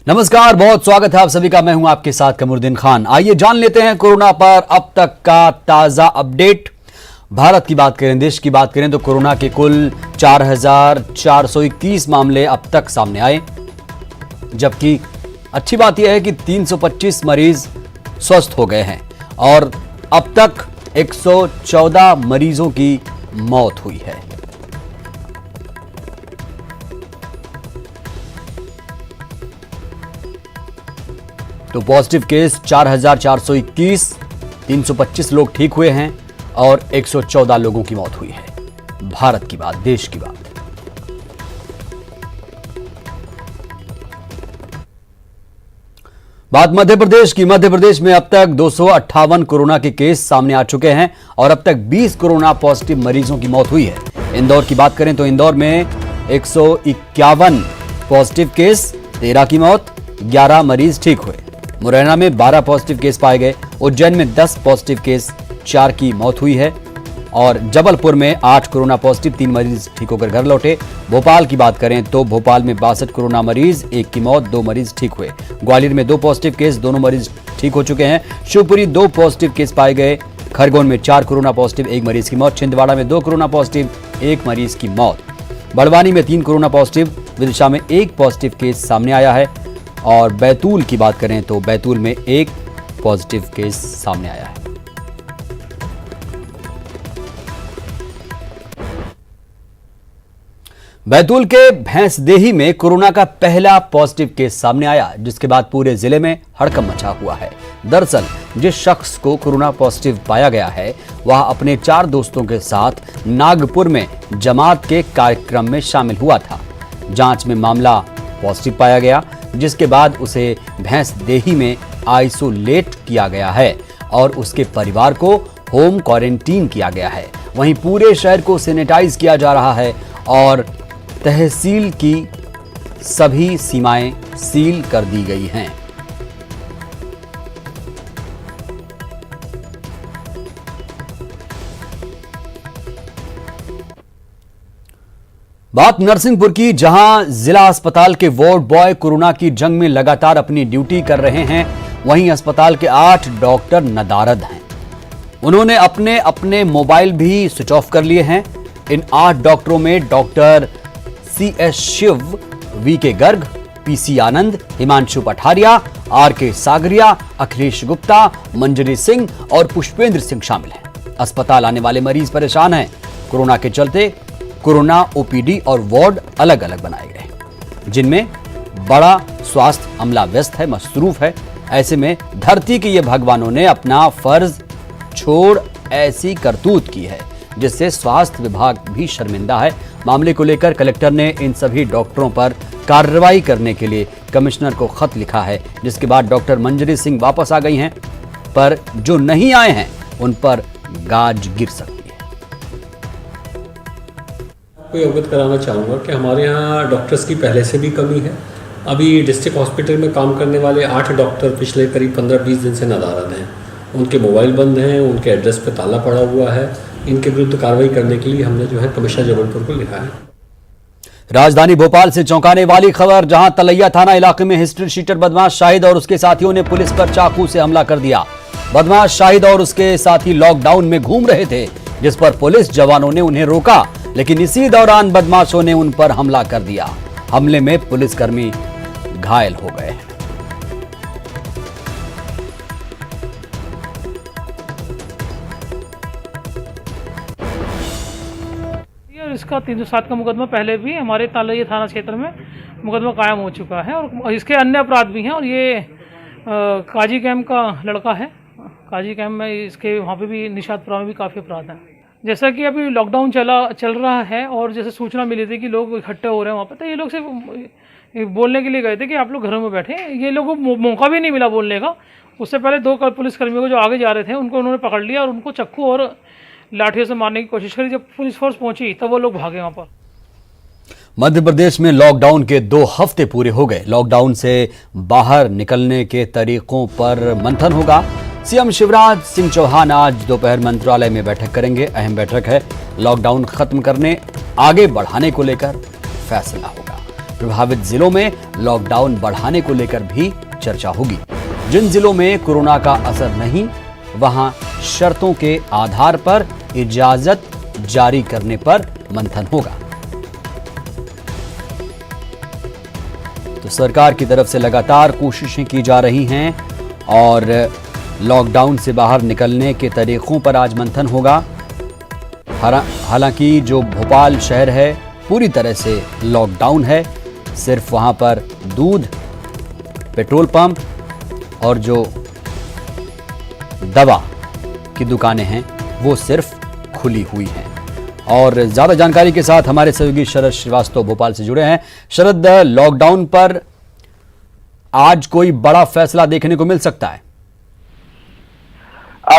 नमस्कार, बहुत स्वागत है आप सभी का। मैं हूं आपके साथ कमरुद्दीन खान। आइए जान लेते हैं कोरोना पर अब तक का ताजा अपडेट। भारत की बात करें, देश की बात करें तो कोरोना के कुल 4,421 मामले अब तक सामने आए, जबकि अच्छी बात यह है कि 325 मरीज स्वस्थ हो गए हैं और अब तक 114 मरीजों की मौत हुई है। तो पॉजिटिव केस 4,421, 325 लोग ठीक हुए हैं और 114 लोगों की मौत हुई है। भारत की बात, देश की बात। बात मध्य प्रदेश की। मध्य प्रदेश में अब तक 258 कोरोना के केस सामने आ चुके हैं और अब तक 20 कोरोना पॉजिटिव मरीजों की मौत हुई है। इंदौर की बात करें तो इंदौर में 151 पॉजिटिव केस, 13 की मौत, 11 मरीज ठीक हुए। मुरैना में 12 पॉजिटिव केस पाए गए। उज्जैन में 10 पॉजिटिव केस, 4 की मौत हुई है और जबलपुर में 8 कोरोना पॉजिटिव, 3 मरीज ठीक होकर घर लौटे। भोपाल की बात करें तो भोपाल में 62 कोरोना मरीज, 1 की मौत, 2 मरीज ठीक हुए। ग्वालियर में 2 पॉजिटिव केस, दोनों मरीज ठीक हो चुके हैं। शिवपुरी 2 पॉजिटिव केस पाए गए। खरगोन में 4 कोरोना पॉजिटिव, 1 मरीज की मौत। छिंदवाड़ा में 2 कोरोना पॉजिटिव, 1 मरीज की मौत। बड़वानी में 3 कोरोना पॉजिटिव, विदिशा में 1 पॉजिटिव केस सामने आया है और बैतूल की बात करें तो बैतूल में 1 पॉजिटिव केस सामने आया है। बैतूल के भैंसदेही में कोरोना का पहला पॉजिटिव केस सामने आया, जिसके बाद पूरे जिले में हड़कंप मचा हुआ है। दरअसल जिस शख्स को कोरोना पॉजिटिव पाया गया है वह अपने 4 दोस्तों के साथ नागपुर में जमात के कार्यक्रम में शामिल हुआ था। जांच में मामला पॉजिटिव पाया गया, जिसके बाद उसे भैंसदेही में आइसोलेट किया गया है और उसके परिवार को होम क्वारंटीन किया गया है। वहीं पूरे शहर को सैनिटाइज किया जा रहा है और तहसील की सभी सीमाएं सील कर दी गई हैं। बात नरसिंहपुर की, जहां जिला अस्पताल के वार्ड बॉय कोरोना की जंग में लगातार अपनी ड्यूटी कर रहे हैं। वहीं अस्पताल के 8 डॉक्टर नदारद हैं। उन्होंने अपने अपने मोबाइल भी स्विच ऑफ कर लिए हैं। इन 8 डॉक्टरों में doctor CS Shiv, VK Garg, PC Anand, Himanshu Patharia, RK Sagaria, Akhilesh Gupta, Manjari Singh और पुष्पेंद्र सिंह शामिल हैं। अस्पताल आने वाले मरीज परेशान हैं। कोरोना के चलते कोरोना OPD और वार्ड अलग अलग बनाए गए, जिनमें बड़ा स्वास्थ्य अमला व्यस्त है, मसरूफ है। ऐसे में धरती के ये भगवानों ने अपना फर्ज छोड़ ऐसी करतूत की है जिससे स्वास्थ्य विभाग भी शर्मिंदा है। मामले को लेकर कलेक्टर ने इन सभी डॉक्टरों पर कार्रवाई करने के लिए कमिश्नर को खत लिखा है, जिसके बाद डॉक्टर मंजरी सिंह वापस आ गई हैं, पर जो नहीं आए हैं उन पर गाज गिर सकती है। आपको अवगत कराना चाहूँगा कि हमारे यहाँ डॉक्टर्स की पहले से भी कमी है। अभी डिस्ट्रिक्ट हॉस्पिटल में काम करने वाले 8 डॉक्टर पिछले करीब 15-20 दिन से नदारद हैं। उनके मोबाइल बंद हैं, उनके एड्रेस पे ताला पड़ा हुआ है। इनके विरुद्ध कार्रवाई करने के लिए हमने जो है कमिश्नर जबलपुर को लिखा है। राजधानी भोपाल से चौंकाने वाली खबर, जहां तलैया थाना इलाके में हिस्ट्री शीटर बदमाश शाहिद और उसके साथियों ने पुलिस पर चाकू से हमला कर दिया। बदमाश शाहिद और उसके साथी लॉकडाउन में घूम रहे थे, जिस पर पुलिस जवानों ने उन्हें रोका, लेकिन इसी दौरान बदमाशों ने उन पर हमला कर दिया। हमले में पुलिसकर्मी घायल हो गए। इसका 307 का मुकदमा पहले भी हमारे तालैया थाना क्षेत्र में मुकदमा कायम हो चुका है और इसके अन्य अपराध भी हैं। और ये काजी कैंप का लड़का है। काजी कैंप में इसके वहाँ पे भी निशातपुरा में भी काफ़ी अपराध हैं। जैसा कि अभी लॉकडाउन चल रहा है और जैसे सूचना मिली थी कि लोग इकट्ठे हो रहे हैं वहाँ पे, तो ये लोग सिर्फ बोलने के लिए गए थे कि आप लोग घरों में बैठे। ये लोगों को मौका भी नहीं मिला बोलने का। उससे पहले 2 पुलिसकर्मियों को जो आगे जा रहे थे उनको उन्होंने पकड़ लिया और उनको चक्कू और लाठियों से मारने की कोशिश करी। जब पुलिस फोर्स पहुंची तब वो लोग भागे वहां पर। मध्य प्रदेश में लॉकडाउन के 2 हफ्ते पूरे हो गए। लॉकडाउन से बाहर निकलने के तरीकों पर मंथन होगा। सीएम शिवराज सिंह चौहान आज दोपहर मंत्रालय में बैठक करेंगे। अहम बैठक है। लॉकडाउन खत्म करने, आगे बढ़ाने को लेकर फैसला होगा। प्रभावित जिलों में लॉकडाउन बढ़ाने को लेकर भी चर्चा होगी। जिन जिलों में कोरोना का असर नहीं, वहां शर्तों के आधार पर इजाजत जारी करने पर मंथन होगा। तो सरकार की तरफ से लगातार कोशिशें की जा रही हैं और लॉकडाउन से बाहर निकलने के तरीकों पर आज मंथन होगा। हालांकि जो भोपाल शहर है पूरी तरह से लॉकडाउन है, सिर्फ वहां पर दूध, पेट्रोल पंप और जो दवा की दुकानें हैं वो सिर्फ खुली हुई हैं। और ज्यादा जानकारी के साथ हमारे सहयोगी शरद श्रीवास्तव भोपाल से जुड़े हैं। शरद, लॉकडाउन पर आज कोई बड़ा फैसला देखने को मिल सकता है?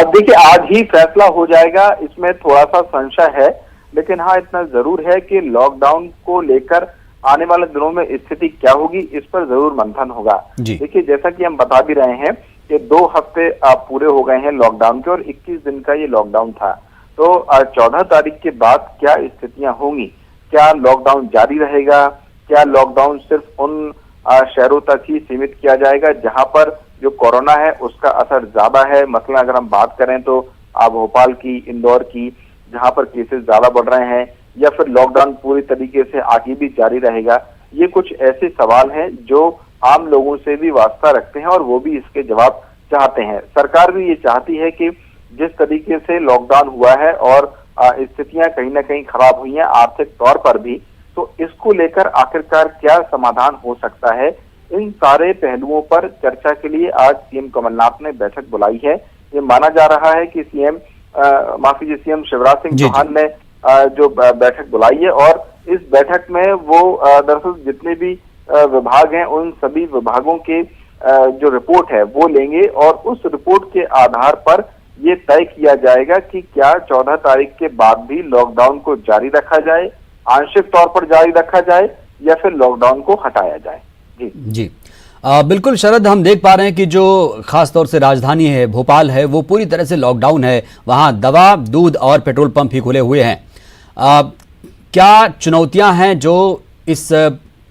देखिए, आज ही फैसला हो जाएगा, इसमें थोड़ा सा संशय है, लेकिन हाँ इतना जरूर है कि लॉकडाउन को लेकर आने वाले दिनों में स्थिति क्या होगी, इस पर जरूर मंथन होगा। देखिए, जैसा कि हम बता भी रहे हैं कि 2 हफ्ते पूरे हो गए हैं लॉकडाउन के और 21 दिन का ये लॉकडाउन था। तो 14 तारीख के बाद क्या स्थितियां होंगी, क्या लॉकडाउन जारी रहेगा, क्या लॉकडाउन सिर्फ उन शहरों तक ही सीमित किया जाएगा जहां पर जो कोरोना है उसका असर ज्यादा है। मसलन अगर हम बात करें तो भोपाल की, इंदौर की, जहां पर केसेस ज्यादा बढ़ रहे हैं, या फिर लॉकडाउन पूरी तरीके से आगे भी जारी रहेगा। ये कुछ ऐसे सवाल हैं जो आम लोगों से भी वास्ता रखते हैं और वो भी इसके जवाब चाहते हैं। सरकार भी ये चाहती है कि जिस तरीके से लॉकडाउन हुआ है और स्थितियां कहीं ना कहीं खराब हुई हैं आर्थिक तौर पर भी, तो इसको लेकर आखिरकार क्या समाधान हो सकता है, इन सारे पहलुओं पर चर्चा के लिए आज सीएम कमलनाथ ने बैठक बुलाई है। ये माना जा रहा है कि सीएम शिवराज सिंह चौहान ने जो बैठक बुलाई है और इस बैठक में वो दरअसल जितने भी विभाग हैं उन सभी विभागों के जो रिपोर्ट है वो लेंगे और उस रिपोर्ट के आधार पर ये तय किया जाएगा कि क्या 14 तारीख के बाद भी लॉकडाउन को जारी रखा जाए, आंशिक तौर पर जारी रखा जाए, या फिर लॉकडाउन को हटाया जाए। जी बिल्कुल शरद, हम देख पा रहे हैं कि जो खास तौर से राजधानी है भोपाल है वो पूरी तरह से लॉकडाउन है। वहां दवा, दूध और पेट्रोल पंप ही खुले हुए हैं। क्या चुनौतियां हैं जो इस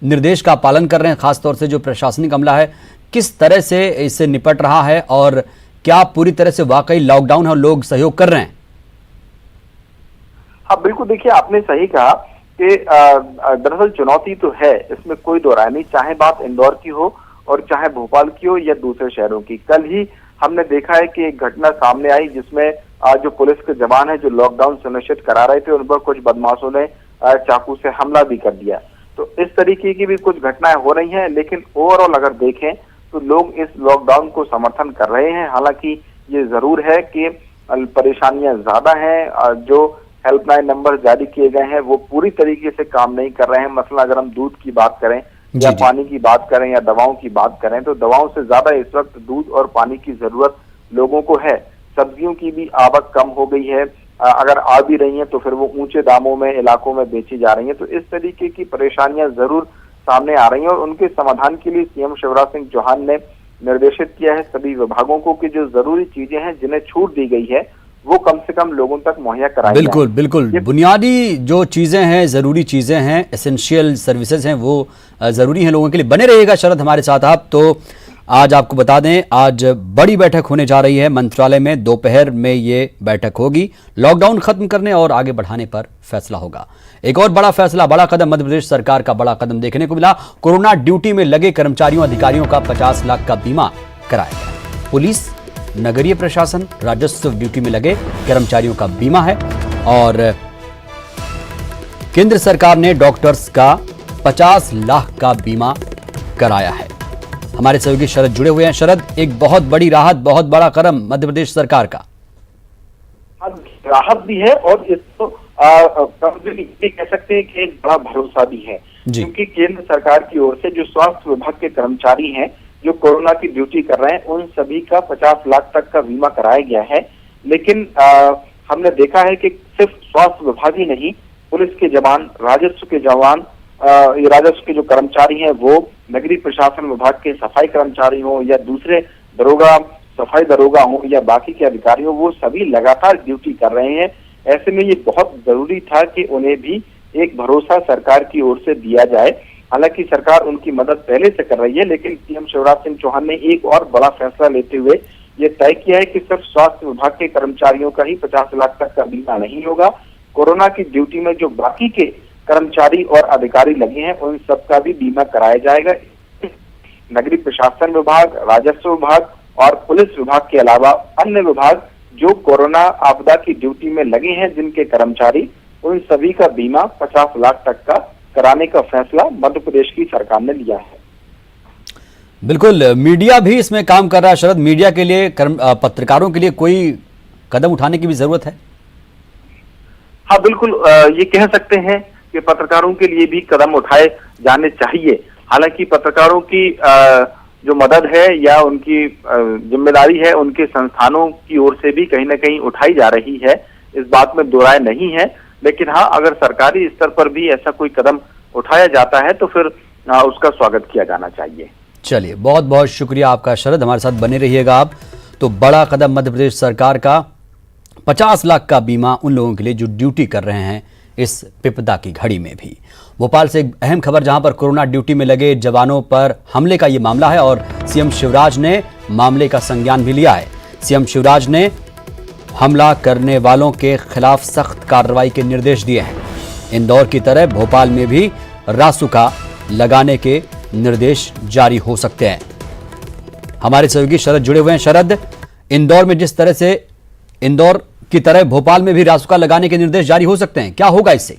निर्देश का पालन कर रहे हैं, खासतौर से जो प्रशासनिक अमला है किस तरह से इससे निपट रहा है और क्या पूरी तरह से वाकई लॉकडाउन है और लोग सहयोग कर रहे हैं? हाँ बिल्कुल, देखिए आपने सही कहा कि दरअसल चुनौती तो है, इसमें कोई दो राय नहीं, चाहे बात इंदौर की हो और चाहे भोपाल की हो या दूसरे शहरों की। कल ही हमने देखा है कि एक घटना सामने आई जिसमें जो पुलिस के जवान है जो लॉकडाउन सुनिश्चित करा रहे थे उन पर कुछ बदमाशों ने चाकू से हमला भी कर दिया। तो इस तरीके की भी कुछ घटनाएं हो रही हैं, लेकिन ओवरऑल अगर देखें तो लोग इस लॉकडाउन को समर्थन कर रहे हैं। हालांकि ये जरूर है कि परेशानियां ज्यादा हैं, जो हेल्पलाइन नंबर जारी किए गए हैं वो पूरी तरीके से काम नहीं कर रहे हैं। मसला अगर हम दूध की बात करें या पानी की बात करें या दवाओं की बात करें तो दवाओं से ज्यादा इस वक्त दूध और पानी की जरूरत लोगों को है। सब्जियों की भी आवक कम हो गई है, अगर आ भी रही हैं तो फिर वो ऊंचे दामों में इलाकों में बेची जा रही हैं। तो इस तरीके की परेशानियां जरूर सामने आ रही हैं और उनके समाधान के लिए सीएम शिवराज सिंह चौहान ने निर्देशित किया है सभी विभागों को कि जो जरूरी चीजें हैं जिन्हें छूट दी गई है वो कम से कम लोगों तक मुहैया कराई जाए। बिल्कुल बिल्कुल, बुनियादी जो चीजें हैं, जरूरी चीजें हैं, एसेंशियल सर्विसेज हैं वो जरूरी हैं लोगों के लिए। बने रहिएगा शरद हमारे साथ आप। तो आज आपको बता दें आज बड़ी बैठक होने जा रही है मंत्रालय में, दोपहर में ये बैठक होगी। लॉकडाउन खत्म करने और आगे बढ़ाने पर फैसला होगा। एक और बड़ा फैसला, बड़ा कदम, मध्य प्रदेश सरकार का बड़ा कदम देखने को मिला। कोरोना ड्यूटी में लगे कर्मचारियों अधिकारियों का 50 लाख का बीमा कराया गया। पुलिस, नगरीय प्रशासन, राजस्व ड्यूटी में लगे कर्मचारियों का बीमा है और केंद्र सरकार ने डॉक्टर्स का 50 लाख का बीमा कराया है। हमारे सहयोगी शरद जुड़े हुए हैं। शरद, एक बहुत बड़ी राहत, बहुत बड़ा कदम मध्य प्रदेश सरकार का। राहत भी है और इसको कह सकते हैं कि एक बड़ा भरोसा भी है, क्योंकि केंद्र सरकार की ओर से जो स्वास्थ्य विभाग के कर्मचारी हैं जो कोरोना की ड्यूटी कर रहे हैं उन सभी का 50 लाख तक का बीमा कराया गया है। लेकिन हमने देखा है कि सिर्फ स्वास्थ्य विभाग ही नहीं, पुलिस के जवान, राजस्व के जवान, राजस्व के जो कर्मचारी हैं वो नगरीय प्रशासन विभाग के सफाई कर्मचारी हो या दूसरे दरोगा, सफाई दरोगा हो या बाकी के अधिकारी हो, वो सभी लगातार ड्यूटी कर रहे हैं। ऐसे में ये बहुत जरूरी था कि उन्हें भी एक भरोसा सरकार की ओर से दिया जाए हालांकि सरकार उनकी मदद पहले से कर रही है, लेकिन सीएम शिवराज सिंह चौहान ने एक और बड़ा फैसला लेते हुए ये तय किया है कि सिर्फ स्वास्थ्य विभाग के कर्मचारियों का ही 50 लाख तक का बीमा नहीं होगा। कोरोना की ड्यूटी में जो बाकी के कर्मचारी और अधिकारी लगे हैं उन सबका भी बीमा कराया जाएगा। नगरीय प्रशासन विभाग, राजस्व विभाग और पुलिस विभाग के अलावा अन्य विभाग जो कोरोना आपदा की ड्यूटी में लगे हैं जिनके कर्मचारी, उन सभी का बीमा 50 लाख तक का कराने का फैसला मध्य प्रदेश की सरकार ने लिया है। बिल्कुल, मीडिया भी इसमें काम कर रहा है शरद। मीडिया के लिए, पत्रकारों के लिए कोई कदम उठाने की भी जरूरत है? हाँ बिल्कुल, ये कह सकते हैं कि पत्रकारों के लिए भी कदम उठाए जाने चाहिए। हालांकि पत्रकारों की जो मदद है या उनकी जिम्मेदारी है उनके संस्थानों की ओर से भी कहीं ना कहीं उठाई जा रही है, इस बात में दो राय नहीं है। लेकिन हाँ, अगर सरकारी स्तर पर भी ऐसा कोई कदम उठाया जाता है तो फिर उसका स्वागत किया जाना चाहिए। चलिए, बहुत बहुत शुक्रिया आपका शरद, हमारे साथ बने रहिएगा आप। तो बड़ा कदम मध्य प्रदेश सरकार का, 50 लाख का बीमा उन लोगों के लिए जो ड्यूटी कर रहे हैं इस विपदा की घड़ी में भी। भोपाल से एक अहम खबर, जहां पर कोरोना ड्यूटी में लगे जवानों पर हमले का ये मामला है और सीएम शिवराज ने मामले का संज्ञान भी लिया है। सीएम शिवराज ने हमला करने वालों के खिलाफ सख्त कार्रवाई के निर्देश दिए हैं। इंदौर की तरह भोपाल में भी रासुका लगाने के निर्देश जारी हो सकते हैं। हमारे सहयोगी शरद जुड़े हुए हैं। शरद, इंदौर में जिस तरह से इंदौर की तरह भोपाल में भी रासुका लगाने के निर्देश जारी हो सकते हैं, क्या होगा इससे?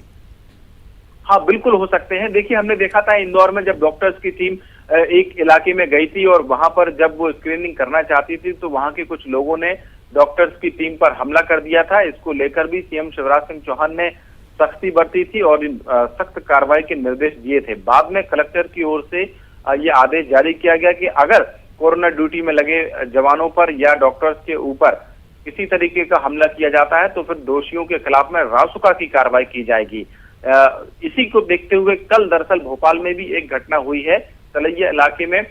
हाँ बिल्कुल हो सकते हैं। देखिए, हमने देखा था इंदौर में जब डॉक्टर्स की टीम एक इलाके में गई थी और वहां पर जब वो स्क्रीनिंग करना चाहती थी तो वहां के कुछ लोगों ने डॉक्टर्स की टीम पर हमला कर दिया था। इसको लेकर भी सीएम शिवराज सिंह चौहान ने सख्ती बरती थी और सख्त कार्रवाई के निर्देश दिए थे। बाद में कलेक्टर की ओर से ये आदेश जारी किया गया कि अगर कोरोना ड्यूटी में लगे जवानों पर या डॉक्टर्स के ऊपर किसी तरीके का हमला किया जाता है तो फिर दोषियों के खिलाफ में रासुका की कार्रवाई की जाएगी। इसी को देखते हुए कल दरअसल भोपाल में भी एक घटना हुई है। तलैया इलाके में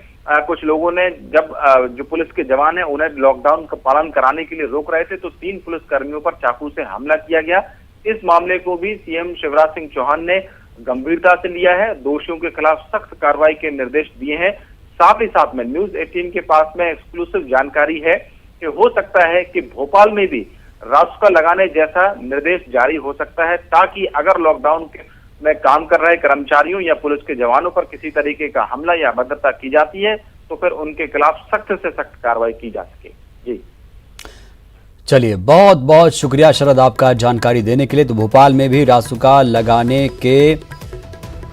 कुछ लोगों ने जब जो पुलिस के जवान हैं उन्हें लॉकडाउन का पालन कराने के लिए रोक रहे थे तो 3 पुलिस कर्मियों पर चाकू से हमला किया गया। इस मामले को भी सीएम शिवराज सिंह चौहान ने गंभीरता से लिया है, दोषियों के खिलाफ सख्त कार्रवाई के निर्देश दिए हैं। साथ ही साथ में न्यूज 18 के पास में एक्सक्लूसिव जानकारी है कि हो सकता है कि भोपाल में भी रासुका लगाने जैसा निर्देश जारी हो सकता है, ताकि अगर लॉकडाउन में काम कर रहे कर्मचारियों या पुलिस के जवानों पर किसी तरीके का हमला या अभद्रता की जाती है तो फिर उनके खिलाफ सख्त से सख्त कार्रवाई की जा सके। जी चलिए, बहुत बहुत शुक्रिया शरद आपका जानकारी देने के लिए। तो भोपाल में भी रासुका लगाने के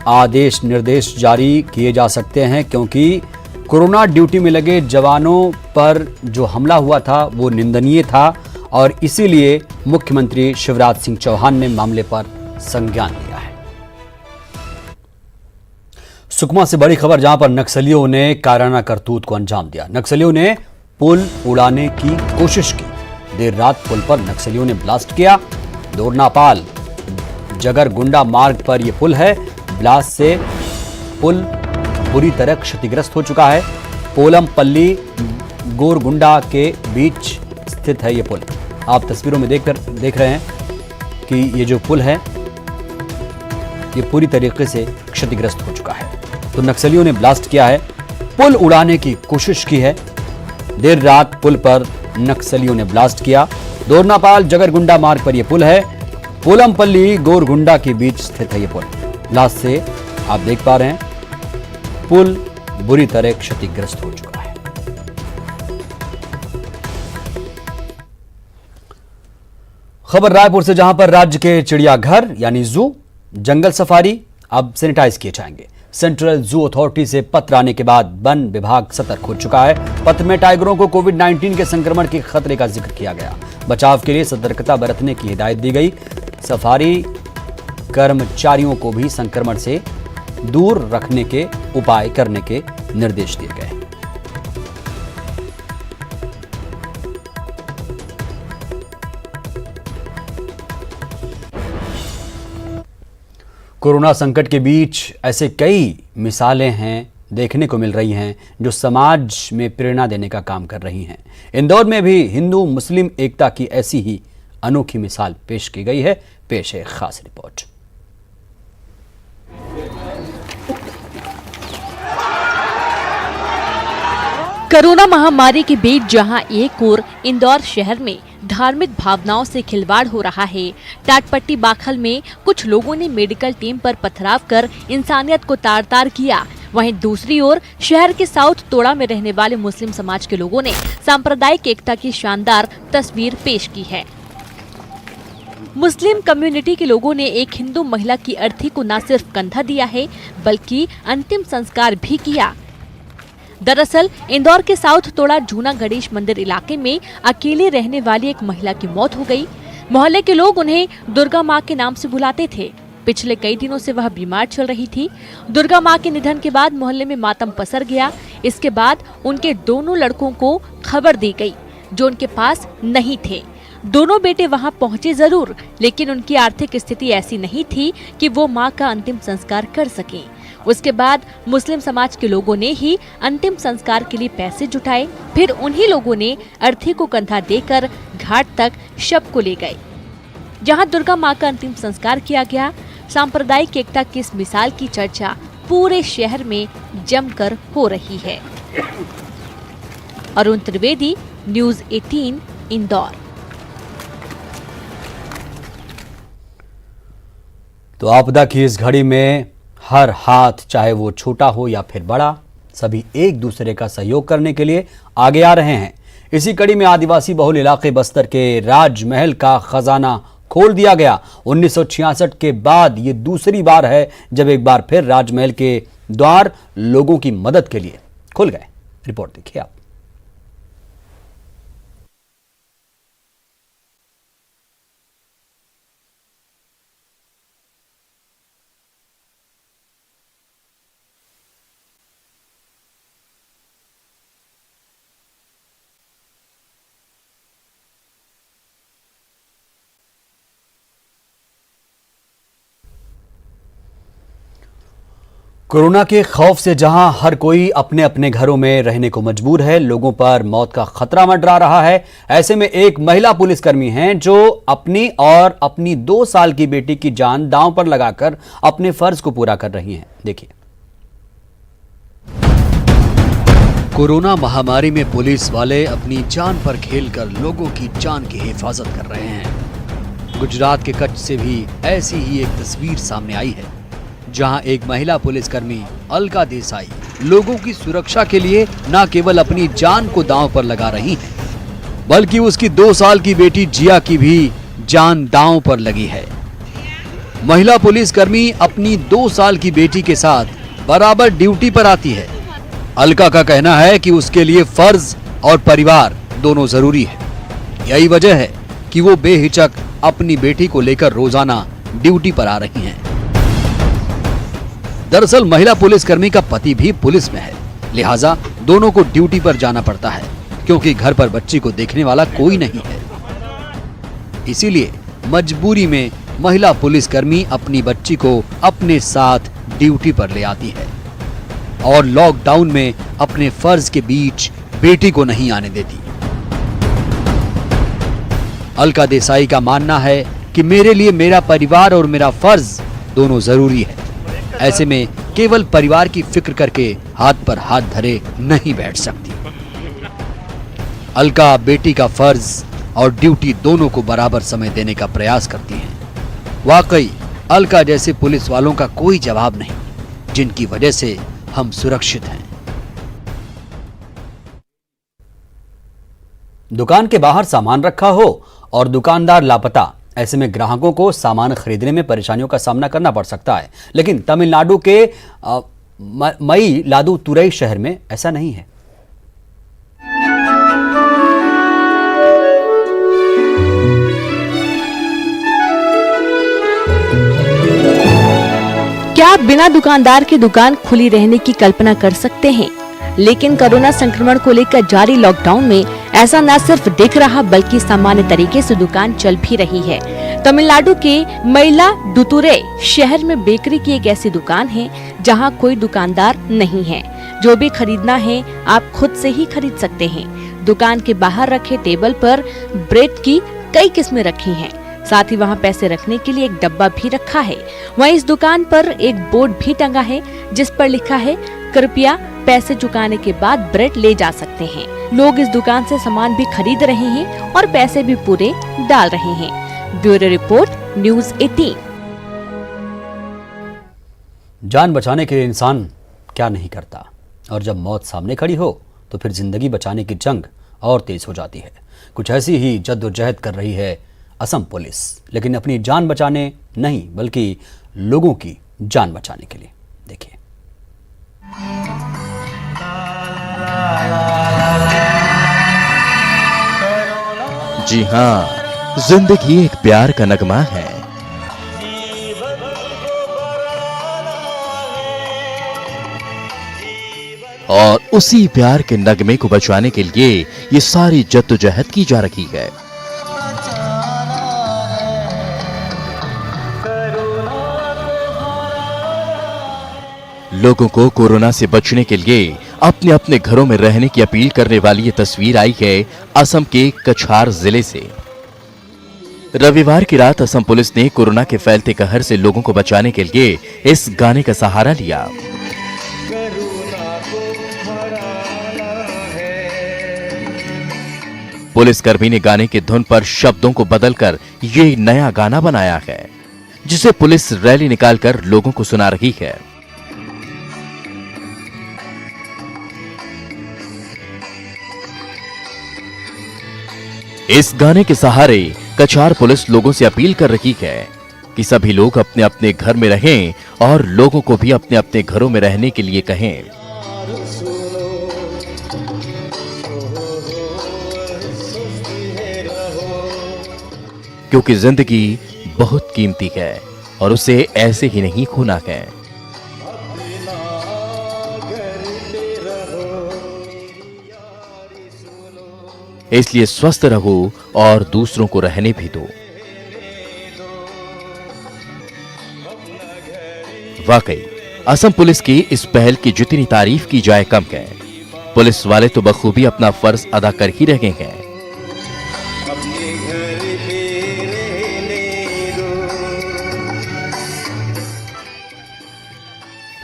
आदेश निर्देश जारी किए जा सकते हैं, क्योंकि कोरोना ड्यूटी में लगे जवानों पर जो हमला हुआ था वो निंदनीय था और इसीलिए मुख्यमंत्री शिवराज सिंह चौहान ने मामले पर संज्ञान लिया है। सुकमा से बड़ी खबर, जहां पर नक्सलियों ने कायराना करतूत को अंजाम दिया। नक्सलियों ने पुल उड़ाने की कोशिश की। देर रात पुल पर नक्सलियों ने ब्लास्ट किया। दोरनापाल जगरगुंडा मार्ग पर यह पुल है। ब्लास्ट से पुल बुरी तरह क्षतिग्रस्त हो चुका है। पोलमपल्ली गोरगुंडा के बीच स्थित है ये पुल। आप तस्वीरों में देख रहे हैं कि ये जो पुल है ये पूरी तरीके से क्षतिग्रस्त हो चुका है। तो नक्सलियों ने ब्लास्ट किया है, पुल उड़ाने की कोशिश की है। देर रात पुल पर नक्सलियों ने ब्लास्ट किया। दोरनापाल जगरगुंडा मार्ग पर यह पुल है। पोलमपल्ली गोरगुंडा के बीच स्थित है यह पुल। ब्लास्ट से आप देख पा रहे हैं पुल बुरी तरह क्षतिग्रस्त हो चुका है। खबर रायपुर से, जहां पर राज्य के चिड़ियाघर यानी जू, जंगल सफारी अब सैनिटाइज किए जाएंगे। सेंट्रल जू अथॉरिटी से पत्र आने के बाद वन विभाग सतर्क हो चुका है। पत्र में टाइगरों को कोविड-19 के संक्रमण के खतरे का जिक्र किया गया। बचाव के लिए सतर्कता बरतने की हिदायत दी गई। सफारी कर्मचारियों को भी संक्रमण से दूर रखने के उपाय करने के निर्देश दिए गए। कोरोना संकट के बीच ऐसे कई मिसालें हैं देखने को मिल रही हैं जो समाज में प्रेरणा देने का काम कर रही हैं। इंदौर में भी हिंदू मुस्लिम एकता की ऐसी ही अनोखी मिसाल पेश की गई है। पेश है खास रिपोर्ट। कोरोना महामारी के बीच जहां एक ओर इंदौर शहर में धार्मिक भावनाओं से खिलवाड़ हो रहा है, टाटपट्टी बाखल में कुछ लोगों ने मेडिकल टीम पर पथराव कर इंसानियत को तार-तार किया। वहीं दूसरी ओर शहर के साउथ तोड़ा में रहने वाले मुस्लिम समाज के लोगों ने सांप्रदायिक एकता की शानदार तस्वीर पेश की है। मुस्लिम कम्युनिटी के लोगों ने एक हिंदू महिला की अर्थी को न सिर्फ कंधा दिया है बल्कि अंतिम संस्कार भी किया। दरअसल इंदौर के साउथ तोड़ा जूना गणेश मंदिर इलाके में अकेले रहने वाली एक महिला की मौत हो गई। मोहल्ले के लोग उन्हें दुर्गा माँ के नाम से बुलाते थे। पिछले कई दिनों से वह बीमार चल रही थी। दुर्गा माँ के निधन के बाद मोहल्ले में मातम पसर गया। इसके बाद उनके दोनों लड़कों को खबर दी गई जो उनके पास नहीं थे। दोनों बेटे वहां पहुंचे जरूर, लेकिन उनकी आर्थिक स्थिति ऐसी नहीं थी कि वो मां का अंतिम संस्कार कर सकें। उसके बाद मुस्लिम समाज के लोगों ने ही अंतिम संस्कार के लिए पैसे जुटाए। फिर उन्हीं लोगों ने अर्थी को कंधा देकर घाट तक शव को ले गए, जहां दुर्गा मां का अंतिम संस्कार किया गया। सांप्रदायिक एकता की इस मिसाल की चर्चा पूरे शहर में जमकर हो रही है। अरुण त्रिवेदी, न्यूज़ 18, इंदौर। तो आपदा की इस घड़ी में हर हाथ, चाहे वो छोटा हो या फिर बड़ा, सभी एक दूसरे का सहयोग करने के लिए आगे आ रहे हैं। इसी कड़ी में आदिवासी बहुल इलाके बस्तर के राजमहल का खजाना खोल दिया गया। 1966 के बाद ये दूसरी बार है जब एक बार फिर राजमहल के द्वार लोगों की मदद के लिए खुल गए। रिपोर्ट देखिए आप। कोरोना के खौफ से जहां हर कोई अपने अपने घरों में रहने को मजबूर है, लोगों पर मौत का खतरा मंडरा रहा है। ऐसे में एक महिला पुलिसकर्मी हैं जो अपनी और अपनी 2 साल की बेटी की जान दांव पर लगाकर अपने फर्ज को पूरा कर रही हैं। देखिए। कोरोना महामारी में पुलिस वाले अपनी जान पर खेलकर लोगों की जान की हिफाजत कर रहे हैं। गुजरात के कच्छ से भी ऐसी ही एक तस्वीर सामने आई है, जहां एक महिला पुलिसकर्मी अलका देसाई लोगों की सुरक्षा के लिए न केवल अपनी जान को दांव पर लगा रही है, बल्कि उसकी 2 साल की बेटी जिया की भी जान दांव पर लगी है। महिला पुलिसकर्मी अपनी 2 साल की बेटी के साथ बराबर ड्यूटी पर आती है। अलका का कहना है कि उसके लिए फर्ज और परिवार दोनों जरूरी है। यही वजह है कि वो बेहिचक अपनी बेटी को लेकर रोजाना ड्यूटी पर आ रही हैं। दरअसल महिला पुलिसकर्मी का पति भी पुलिस में है, लिहाजा दोनों को ड्यूटी पर जाना पड़ता है, क्योंकि घर पर बच्ची को देखने वाला कोई नहीं है। इसीलिए मजबूरी में महिला पुलिसकर्मी अपनी बच्ची को अपने साथ ड्यूटी पर ले आती है और लॉकडाउन में अपने फर्ज के बीच बेटी को नहीं आने देती। अलका देसाई का मानना है कि मेरे लिए मेरा परिवार और मेरा फर्ज दोनों जरूरी है। ऐसे में केवल परिवार की फिक्र करके हाथ पर हाथ धरे नहीं बैठ सकती। अलका बेटी का फर्ज और ड्यूटी दोनों को बराबर समय देने का प्रयास करती है। वाकई अलका जैसे पुलिस वालों का कोई जवाब नहीं, जिनकी वजह से हम सुरक्षित हैं। दुकान के बाहर सामान रखा हो और दुकानदार लापता, ऐसे में ग्राहकों को सामान खरीदने में परेशानियों का सामना करना पड़ सकता है। लेकिन तमिलनाडु के मई लादू तुरई शहर में ऐसा नहीं है। क्या आप बिना दुकानदार की दुकान खुली रहने की कल्पना कर सकते हैं? लेकिन कोरोना संक्रमण को लेकर जारी लॉकडाउन में ऐसा न सिर्फ दिख रहा बल्कि सामान्य तरीके से दुकान चल भी रही है। तमिलनाडु के मयिलादुतुरै शहर में बेकरी की एक ऐसी दुकान है जहां कोई दुकानदार नहीं है। जो भी खरीदना है आप खुद से ही खरीद सकते हैं। दुकान के बाहर रखे टेबल पर ब्रेड की कई किस्में रखी हैं। साथ ही वहां पैसे रखने के लिए एक डब्बा भी रखा है। वहीं इस दुकान पर एक बोर्ड भी टंगा है जिस पर लिखा है कृपया पैसे चुकाने के बाद ब्रेड ले जा सकते हैं। लोग इस दुकान से सामान भी खरीद रहे हैं और पैसे भी पूरे डाल रहे हैं। Bureau report, news 18। जान बचाने के लिए इंसान क्या नहीं करता, और जब मौत सामने खड़ी हो तो फिर जिंदगी बचाने की जंग और तेज हो जाती है। कुछ ऐसी ही जद्दोजहद कर रही है असम पुलिस, लेकिन अपनी जान बचाने नहीं बल्कि लोगों की जान बचाने के लिए। देखिए। जी हाँ, जिंदगी एक प्यार का नगमा है। और उसी प्यार के नगमे को बचाने के लिए ये सारी जद्दोजहद की जा रही है। लोगों को कोरोना से बचने के लिए अपने अपने घरों में रहने की अपील करने वाली ये तस्वीर आई है असम के कछार जिले से। रविवार की रात असम पुलिस ने कोरोना के फैलते कहर से लोगों को बचाने के लिए इस गाने का सहारा लिया। पुलिसकर्मी ने गाने की धुन पर शब्दों को बदलकर ये नया गाना बनाया है, जिसे पुलिस रैली निकालकर लोगों को सुना रही है। इस गाने के सहारे कछार पुलिस लोगों से अपील कर रही है कि सभी लोग अपने अपने घर में रहें और लोगों को भी अपने अपने घरों में रहने के लिए कहें। क्योंकि जिंदगी बहुत कीमती है और उसे ऐसे ही नहीं खोना है। इसलिए स्वस्थ रहो और दूसरों को रहने भी दो। वाकई असम पुलिस की इस पहल की जितनी तारीफ की जाए कम है। पुलिस वाले तो बखूबी अपना फर्ज अदा कर ही रहे हैं।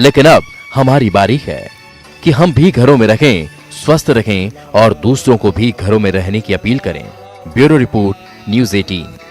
लेकिन अब हमारी बारी है कि हम भी घरों में रहें, स्वस्थ रहें और दूसरों को भी घरों में रहने की अपील करें। Bureau report, news 18।